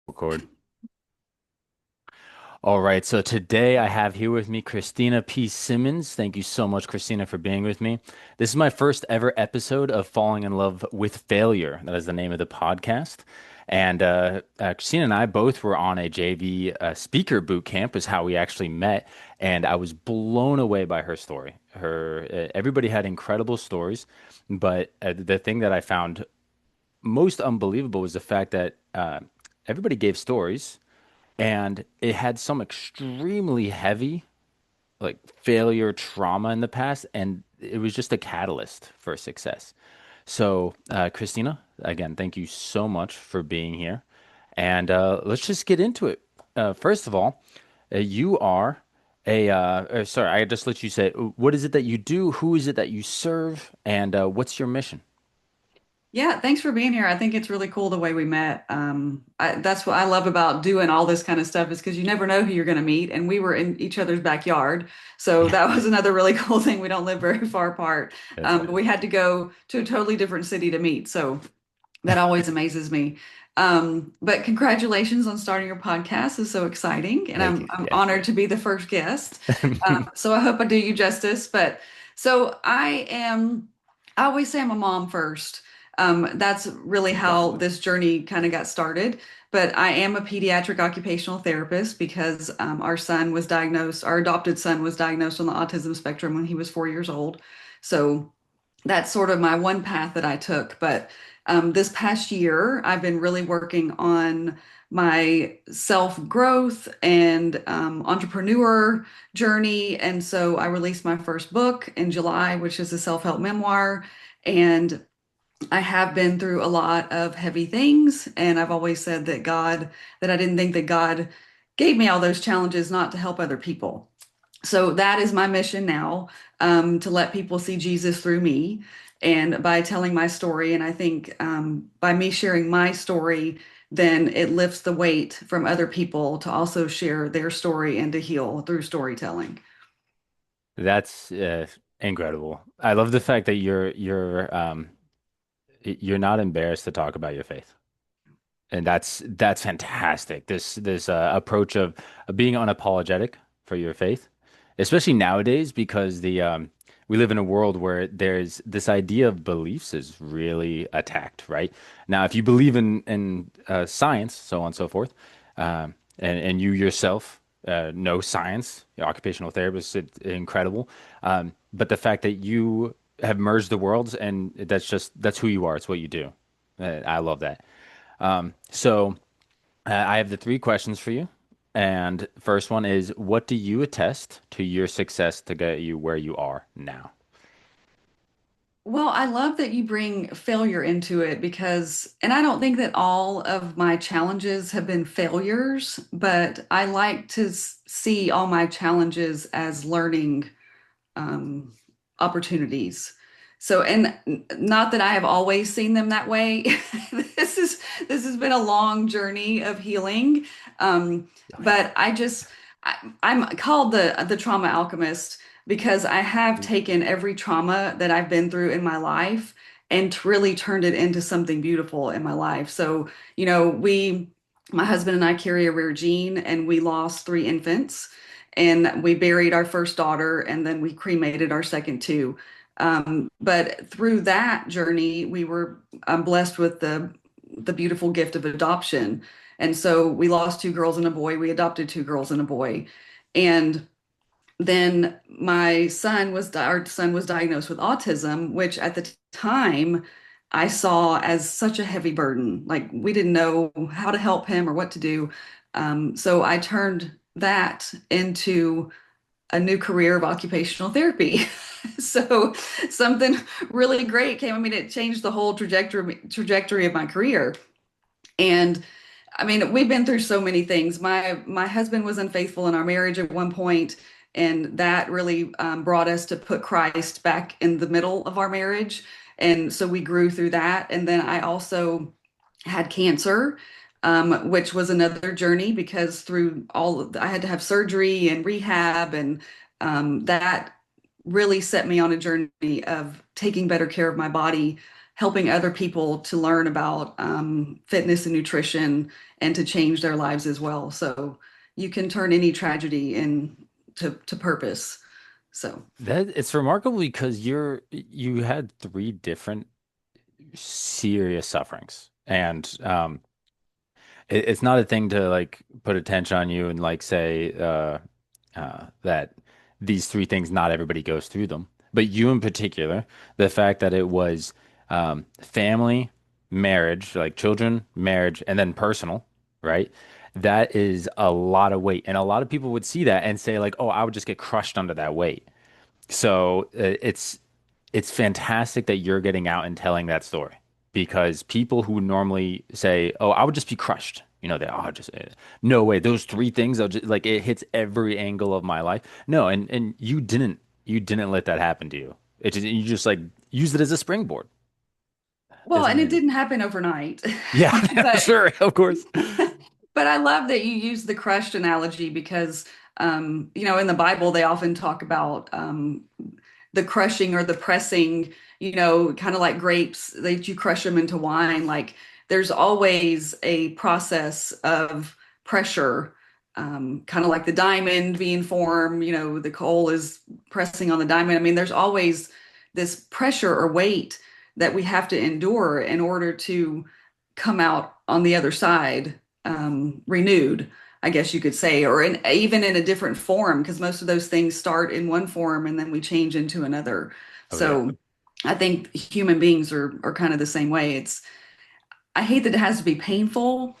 Record. All right, so today I have here with me Christina P. Simmons. Thank you so much, Christina, for being with me. This is my first ever episode of Falling in Love with Failure. That is the name of the podcast. And Christina and I both were on a JV speaker boot camp, is how we actually met. And I was blown away by her story. Everybody had incredible stories, but the thing that I found most unbelievable was the fact that everybody gave stories and it had some extremely heavy like failure trauma in the past, and it was just a catalyst for success. So, Christina, again, thank you so much for being here, and let's just get into it. First of all, you are sorry, I just let you say what is it that you do, who is it that you serve, and what's your mission? Yeah, thanks for being here. I think it's really cool the way we met. That's what I love about doing all this kind of stuff is because you never know who you're going to meet. And we were in each other's backyard. So that was another really cool thing. We don't live very far apart. That's But right. we had to go to a totally different city to meet. So that always amazes me. But congratulations on starting your podcast. It's so exciting. And Thank I'm, you. I'm Yeah. honored to be the first guest. So I hope I do you justice. But so I always say I'm a mom first. That's really how Incredible. this journey kind of got started. But I am a pediatric occupational therapist because our adopted son was diagnosed on the autism spectrum when he was 4 years old. So that's sort of my one path that I took. But this past year, I've been really working on my self growth and entrepreneur journey. And so I released my first book in July, which is a self help memoir. And I have been through a lot of heavy things. And I've always said that I didn't think that God gave me all those challenges not to help other people. So that is my mission now, to let people see Jesus through me and by telling my story. And I think by me sharing my story, then it lifts the weight from other people to also share their story and to heal through storytelling. That's incredible. I love the fact that you're not embarrassed to talk about your faith. And that's fantastic. This approach of being unapologetic for your faith, especially nowadays, because the we live in a world where there's this idea of beliefs is really attacked, right? Now, if you believe in science, so on and so forth, and you yourself know science, your occupational therapist, it's incredible. But the fact that you have merged the worlds and that's who you are. It's what you do. I love that. So I have the three questions for you. And first one is, what do you attest to your success to get you where you are now? Well, I love that you bring failure into it and I don't think that all of my challenges have been failures, but I like to see all my challenges as learning um, opportunities. So, and not that I have always seen them that way. This is this has been a long journey of healing. Um, Oh, yeah. but I'm called the trauma alchemist because I have taken every trauma that I've been through in my life and really turned it into something beautiful in my life. So, my husband and I carry a rare gene, and we lost three infants and we buried our first daughter and then we cremated our second two. But through that journey, we were blessed with the beautiful gift of adoption. And so we lost two girls and a boy. We adopted two girls and a boy. And then our son was diagnosed with autism, which at the time I saw as such a heavy burden. Like we didn't know how to help him or what to do. So I turned that into a new career of occupational therapy. So something really great came. I mean, it changed the whole trajectory of my career. And I mean, we've been through so many things. My husband was unfaithful in our marriage at one point, and that really brought us to put Christ back in the middle of our marriage. And so we grew through that. And then I also had cancer, which was another journey because I had to have surgery and rehab, and that really set me on a journey of taking better care of my body helping other people to learn about fitness and nutrition and to change their lives as well. So you can turn any tragedy to purpose. So, That it's remarkable because you had three different serious sufferings, and it's not a thing to like put attention on you and like say that these three things, not everybody goes through them, but you in particular, the fact that it was family, marriage, like children, marriage, and then personal, right? That is a lot of weight, and a lot of people would see that and say like, "Oh, I would just get crushed under that weight." So it's fantastic that you're getting out and telling that story because people who normally say, "Oh, I would just be crushed," they just no way. Those three things, I'll just, like it hits every angle of my life. No, and you didn't let that happen to you. You just like use it as a springboard. well, It's and it amazing. didn't happen overnight, Yeah, but sure, of course. but I love that you use the crushed analogy because in the Bible they often talk about the crushing or the pressing, kind of like grapes, that you crush them into wine. Like there's always a process of pressure, kind of like the diamond being formed, the coal is pressing on the diamond. I mean, there's always this pressure or weight that we have to endure in order to come out on the other side renewed, I guess you could say, or even in a different form, because most of those things start in one form and then we change into another. Oh yeah. So I think human beings are kind of the same way. I hate that it has to be painful,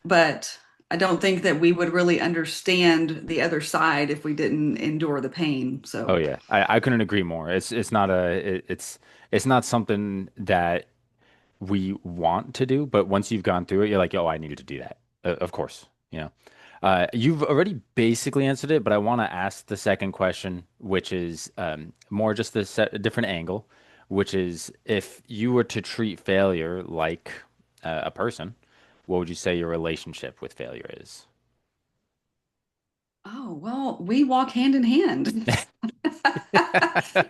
but I don't think that we would really understand the other side if we didn't endure the pain. Oh So, yeah. I couldn't agree more. It's not something that we want to do, but once you've gone through it, you're like, oh, I needed to do that. Of course, you've already basically answered it, but I want to ask the second question, which is more just a different angle, which is if you were to treat failure like a person, what would you say your relationship with failure is? oh, well, we walk hand in hand.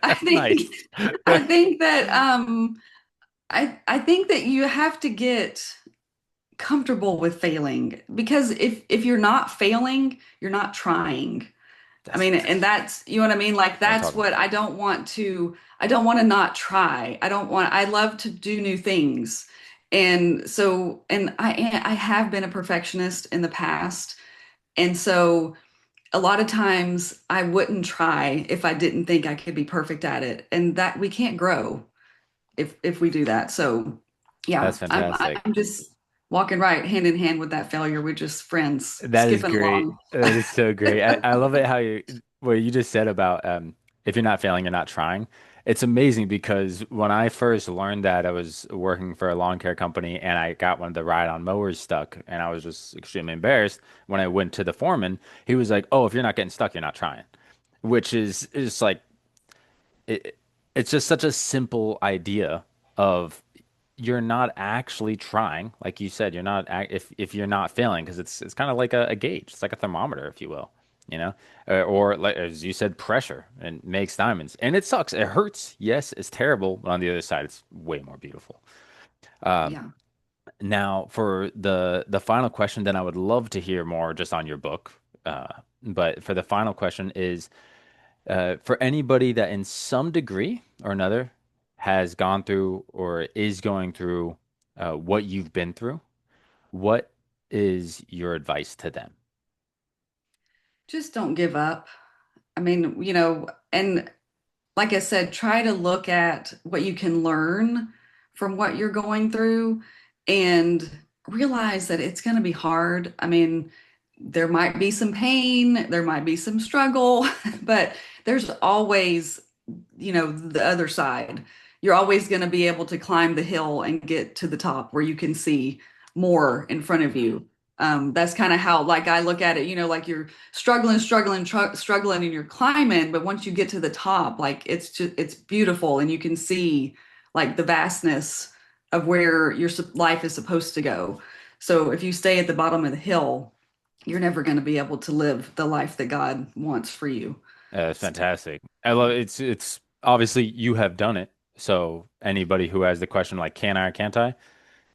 I Nice. think I think that I think that you have to get comfortable with failing because if you're not failing, you're not trying. I That's mean, and that's, you know what I mean? Like what I'm that's talking what about. I don't want to not try. I love to do new things. And so, and I have been a perfectionist in the past. And so a lot of times I wouldn't try if I didn't think I could be perfect at it. And that we can't grow if we do that. So yeah, That's fantastic. I'm just walking right hand in hand with that failure. We're just friends That is skipping great. along. That is so great. I love it how what you just said about if you're not failing, you're not trying. It's amazing because when I first learned that, I was working for a lawn care company and I got one of the ride-on mowers stuck and I was just extremely embarrassed. When I went to the foreman, he was like, "Oh, if you're not getting stuck, you're not trying," which is like it, it's just such a simple idea of you're not actually trying. Like you said, you're not if you're not failing because it's kind of like a gauge. It's like a thermometer, if you will, you know, or like as you said, pressure and makes diamonds. And it sucks. It hurts. Yes, it's terrible, but on the other side, it's way more beautiful. Yeah. Now, for the final question, then I would love to hear more just on your book. Uh, but for the final question is for anybody that in some degree or another has gone through or is going through what you've been through, what is your advice to them? Just don't give up. I mean, and like I said, try to look at what you can learn from what you're going through and realize that it's going to be hard. I mean, there might be some pain, there might be some struggle, but there's always, the other side. You're always going to be able to climb the hill and get to the top where you can see more in front of you. That's kind of how, like, I look at it, like you're struggling, and you're climbing, but once you get to the top, like, it's beautiful and you can see like the vastness of where your life is supposed to go. So if you stay at the bottom of the hill, you're never going to be able to live the life that God wants for you. It's fantastic. I love it. It's obviously you have done it. So anybody who has the question like, can I or can't I?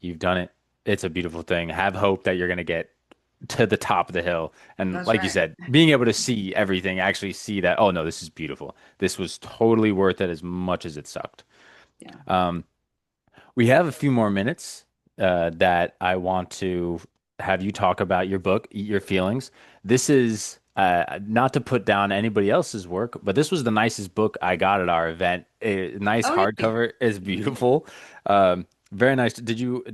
You've done it. It's a beautiful thing. Have hope that you're going to get to the top of the hill. And That's like you right. said, being able to see everything, actually see that, oh no, this is beautiful. This was totally worth it as much as it sucked. Yeah. Um, we have a few more minutes that I want to have you talk about your book, Eat Your Feelings. This is not to put down anybody else's work, but this was the nicest book I got at our event. A nice Oh, really? hardcover is beautiful. Very nice. Did you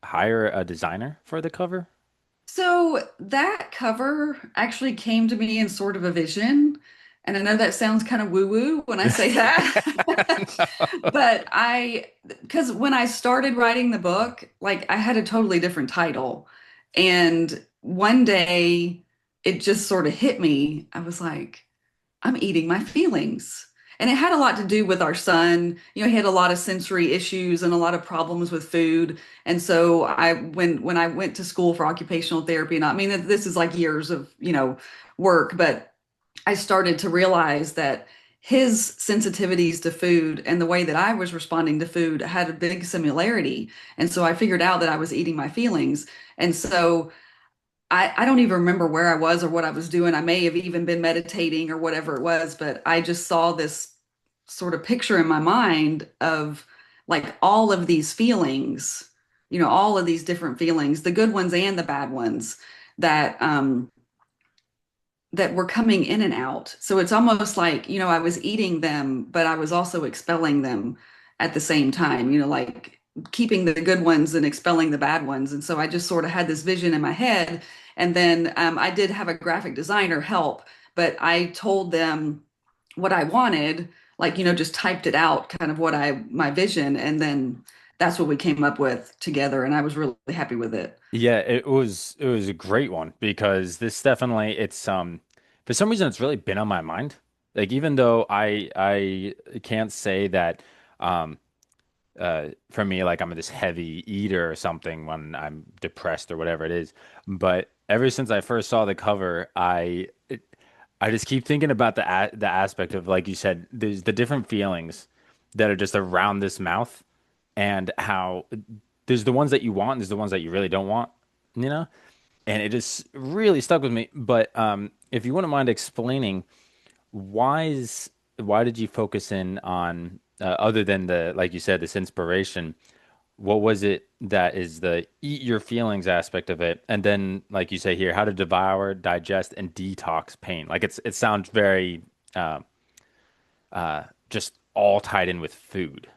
hire a designer for the cover? So that cover actually came to me in sort of a vision. And I know that sounds kind of woo-woo when I say that. No. But because when I started writing the book, like I had a totally different title. And one day it just sort of hit me. I was like, I'm eating my feelings. And it had a lot to do with our son. You know, he had a lot of sensory issues and a lot of problems with food. And so when I went to school for occupational therapy, and I mean this is like years of, work, but I started to realize that his sensitivities to food and the way that I was responding to food had a big similarity. And so I figured out that I was eating my feelings. And so I don't even remember where I was or what I was doing. I may have even been meditating or whatever it was, but I just saw this sort of picture in my mind of like all of these feelings, all of these different feelings, the good ones and the bad ones that were coming in and out. So it's almost like, I was eating them, but I was also expelling them at the same time, like keeping the good ones and expelling the bad ones. And so I just sort of had this vision in my head. And then I did have a graphic designer help, but I told them what I wanted, like, just typed it out, kind of my vision. And then that's what we came up with together. And I was really happy with it. Yeah, it was a great one because this definitely it's for some reason it's really been on my mind. Like even though I can't say that um for me like I'm this heavy eater or something when I'm depressed or whatever it is, but ever since I first saw the cover, I just keep thinking about the aspect of like you said, there's the different feelings that are just around this mouth and how there's the ones that you want and there's the ones that you really don't want, you know? And it just really stuck with me. But if you wouldn't mind explaining why is why did you focus in on other than the like you said this inspiration, what was it that is the eat your feelings aspect of it? And then like you say here, how to devour, digest, and detox pain. Like it sounds very uh, just all tied in with food.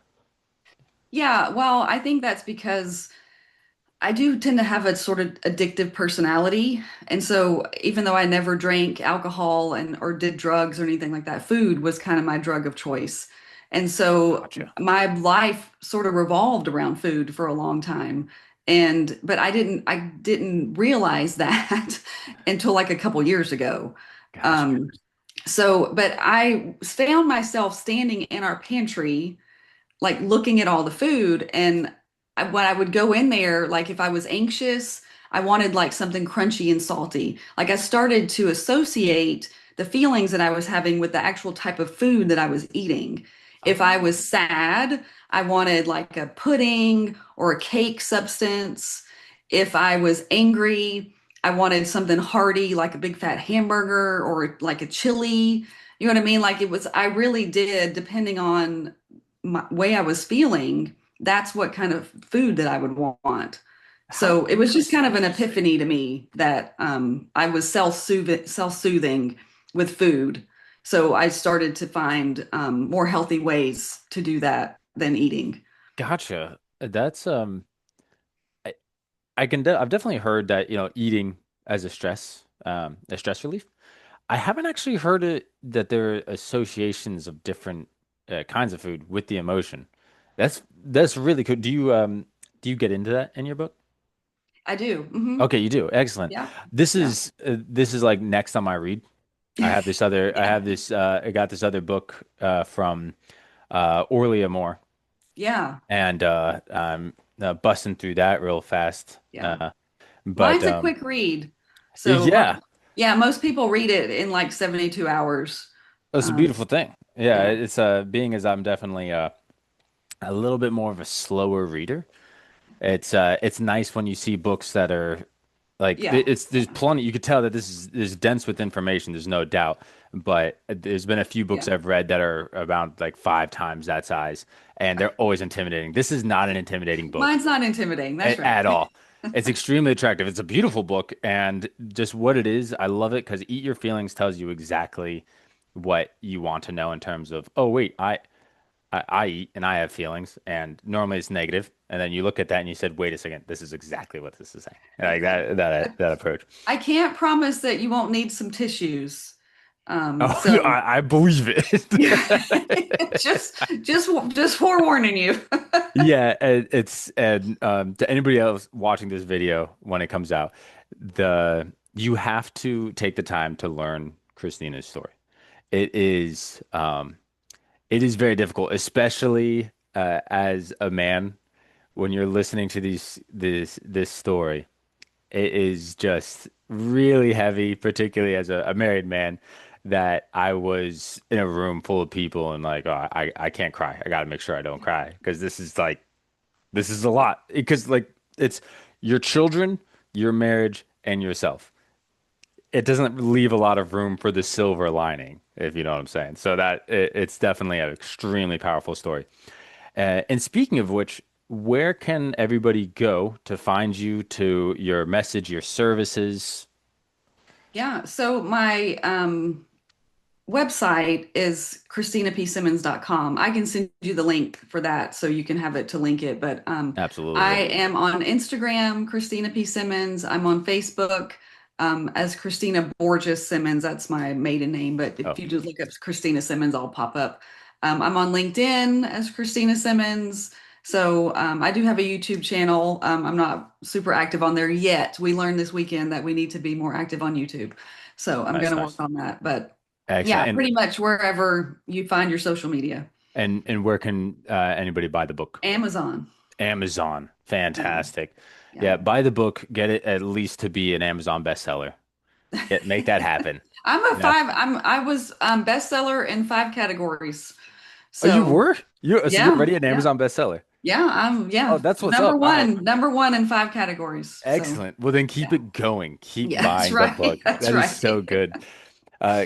Yeah, well, I think that's because I do tend to have a sort of addictive personality. And so even though I never drank alcohol and or did drugs or anything like that, food was kind of my drug of choice. And so Gotcha. my life sort of revolved around food for a long time. And but I didn't realize that until like a couple years ago. Gotcha. Um, but I found myself standing in our pantry like looking at all the food and when I would go in there, like if I was anxious, I wanted like something crunchy and salty. Like I started to associate the feelings that I was having with the actual type of food that I was eating. If I Oh, was sad, I wanted like a pudding or a cake substance. If I was angry, I wanted something hearty like a big fat hamburger or like a chili. You know what I mean? Like I really did, depending on my way I was feeling, that's what kind of food that I would want. how So it was just kind of interesting. an epiphany to me that I was self-soothing with food. So I started to find more healthy ways to do that than eating. Gotcha. That's I, I've definitely heard that, eating as a stress relief. I haven't actually heard it that there are associations of different kinds of food with the emotion. That's really cool. Do you get into that in your book? I do. Okay, you do. Excellent. Yeah. Yeah. This is like next on my read. Yeah. I got this other book from Orlia Moore Yeah. and I'm busting through that real fast. Yeah. But Mine's a quick read. So yeah, yeah, most people read it in like 72 hours. it's a Um, beautiful thing. Yeah, Yeah. it's being as I'm definitely a little bit more of a slower reader. It's nice when you see books that are like Yeah. there's plenty you could tell that this is dense with information, there's no doubt. But there's been a few books Yeah. I've read that are about like 5 times that size, and they're always intimidating. This is not an intimidating book Mine's not intimidating. That's right. at all. It's extremely attractive. It's a beautiful book, and just what it is, I love it because Eat Your Feelings tells you exactly what you want to know in terms of, oh wait, I eat and I have feelings, and normally it's negative. And then you look at that and you said, wait a second, this is exactly what this is saying. Like that approach. I can't promise that you won't need some tissues. Oh, So I believe it. just forewarning you. Yeah, it's and to anybody else watching this video when it comes out, the you have to take the time to learn Christina's story. It is it is very difficult, especially as a man when you're listening to this story. It is just really heavy, particularly as a married man, that I was in a room full of people and like, oh, I can't cry. I got to make sure I don't cry because this is a lot. Because like it's your children, your marriage, and yourself. It doesn't leave a lot of room for the silver lining, if you know what I'm saying. So it's definitely an extremely powerful story. And speaking of which, where can everybody go to find you, to your message, your services? Yeah. So my website is CristinaPSimmons.com. I can send you the link for that so you can have it to link it. But I Absolutely. am on Instagram, Christina P. Simmons. I'm on Facebook as Christina Borges Simmons. That's my maiden name. But if Oh, you just look up Christina Simmons, I'll pop up. I'm on LinkedIn as Christina Simmons. So I do have a YouTube channel. I'm not super active on there yet. We learned this weekend that we need to be more active on YouTube. So I'm nice, going to work nice. on that. But yeah, Excellent. pretty much wherever you find your social media. And where can anybody buy the book? Amazon. Amazon. Yeah. Fantastic. Yeah. Yeah, buy the book, get it at least to be an Amazon bestseller. Make that happen. You know? I was bestseller in 5 categories. Oh, you So were? You're yeah, already an yeah. Amazon bestseller. Yeah, Oh, that's what's up. All right. number one in 5 categories. So Excellent. Well, then keep yeah. it going. Keep Yeah, that's buying the right. book. That's That is right. so good.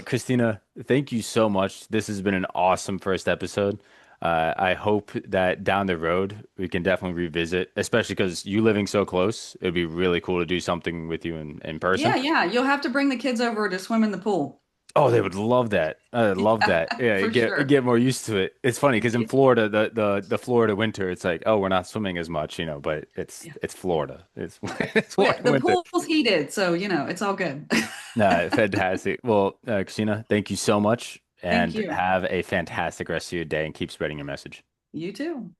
Christina, thank you so much. This has been an awesome first episode. I hope that down the road we can definitely revisit, especially because you living so close, it'd be really cool to do something with you in person. Yeah, yeah. You'll have to bring the kids over to swim in the pool. Oh, they would love that. I love Yeah, that. Yeah, for sure. get more used to it. It's funny because in Florida, the Florida winter, it's like, oh, we're not swimming as much, but Yeah. it's Florida. It's it's Well, Florida the winter. pool's heated, so it's all good. No, fantastic. Well, Christina, thank you so much Thank and you. have a fantastic rest of your day and keep spreading your message. You too.